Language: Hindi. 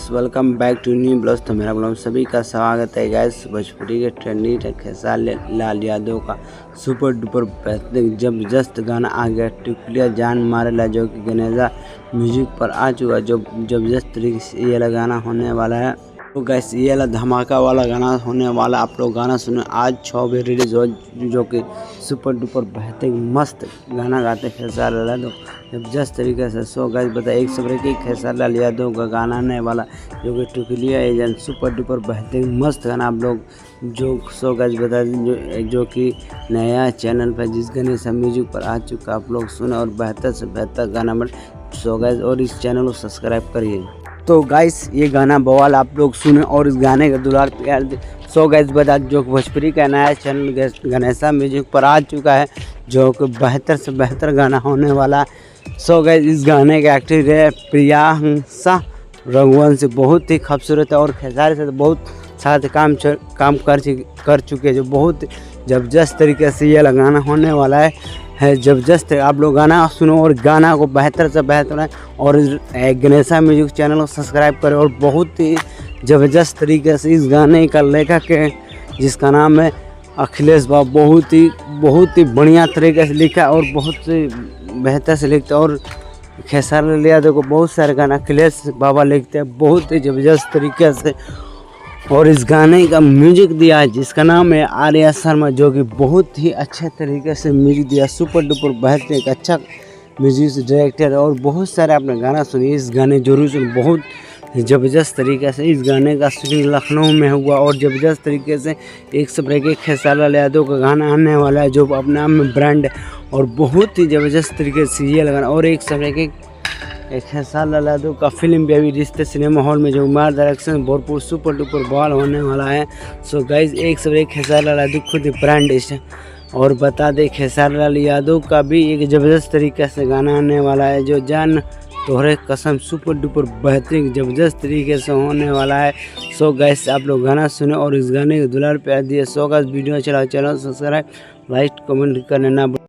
Gas, welcome back to new blog. तो मेरा ब्लॉग सभी का स्वागत है गैस। भोजपुरी के ट्रेंडिंग खेसारी लाल यादव का सुपर डुपर बेहतरीन जबरदस्त गाना आ गया, टिकुलिया जान मारेला, जो कि गणेशा म्यूजिक पर आ चुका है। जो जबरदस्त तरीके से ये गाना होने वाला है। तो गैस ये वाला धमाका वाला गाना होने वाला, आप लोग गाना सुने। आज 6 बजे रिलीज हो, जो कि सुपर डुपर बेहतरीन मस्त गाना गाते खेसारी लाल यादव जबरदस्त तरीके से। सो गैस बता एक सब्र की खेसारी लाल यादव का गाना आने वाला, जो कि टिकुलिया एजेंट सुपर डुपर बेहतरीन मस्त गाना आप लोग जो सो गैस बता दें, जो कि नया चैनल पर जिस गणेशा म्यूजिक पर आ चुका, आप लोग सुने और बेहतर से बेहतर गाना बन। सो गैस और इस चैनल को सब्सक्राइब करिए। तो गाइस ये गाना बवाल आप लोग सुने और इस गाने का दुलार प्यार दे। सो गैस बता जो भोजपुरी का नया चैनल गणेशा म्यूजिक पर आ चुका है, जो कि बेहतर से बेहतर गाना होने वाला। सो गैस इस गाने का एक्टर है प्रियांशा रघुवंशी, बहुत ही खूबसूरत है और खेसारी से तो बहुत साथ काम कर चुके हैं, जो बहुत जबरदस्त तरीके से ये गाना होने वाला है जबरदस्त। आप लोग गाना सुनो और गाना को बेहतर से बेहतर और गणेशा म्यूजिक चैनल को सब्सक्राइब करें। और बहुत ही ज़बरदस्त तरीके से इस गाने का लेखक है, जिसका नाम है अखिलेश बाबू, बहुत ही बढ़िया तरीके से लिखा और बहुत ही बेहतर से लिखते। और खेसारी लाल यादव को बहुत सारे गाना अखिलेश बाबा लिखते हैं बहुत ही ज़बरदस्त तरीके से। और इस गाने का म्यूजिक दिया है जिसका नाम है आर्या शर्मा, जो कि बहुत ही अच्छे तरीके से म्यूजिक दिया। सुपर डुपर बेहतरीन अच्छा म्यूजिक डायरेक्टर और बहुत सारे आपने गाना सुनिए। इस गाने जरूर सुन, बहुत ज़बरदस्त तरीके से इस गाने का शूटिंग लखनऊ में हुआ और ज़बरदस्त तरीके से एक से बढ़ के खेसारी लाल यादव का गाना आने वाला है, जो अपने आप में ब्रांड है और बहुत ही ज़बरदस्त तरीके से ये लगाना। और एक से बढ़ के एक खेसारी लाल यादव का फिल्म भी अभी रिश्ते सिनेमा हॉल में जो उमार डायरेक्शन भरपूर सुपर डुपर बॉल होने वाला है। सो गाइज एक से एक खेसारी लाल यादव खुद ब्रांड है। और बता दें खेसारी लाल यादव का भी एक ज़बरदस्त तरीके से गाना आने वाला है, जो जान तोहरे कसम सुपर डुपर बेहतरीन ज़बरदस्त तरीके से होने वाला है। सो गाइस आप लोग गाना सुने और इस गाने के दुलार प्यार दिए। सो गाइस वीडियो चलाओ, चैनल सब्सक्राइब, लाइक कमेंट करना ना।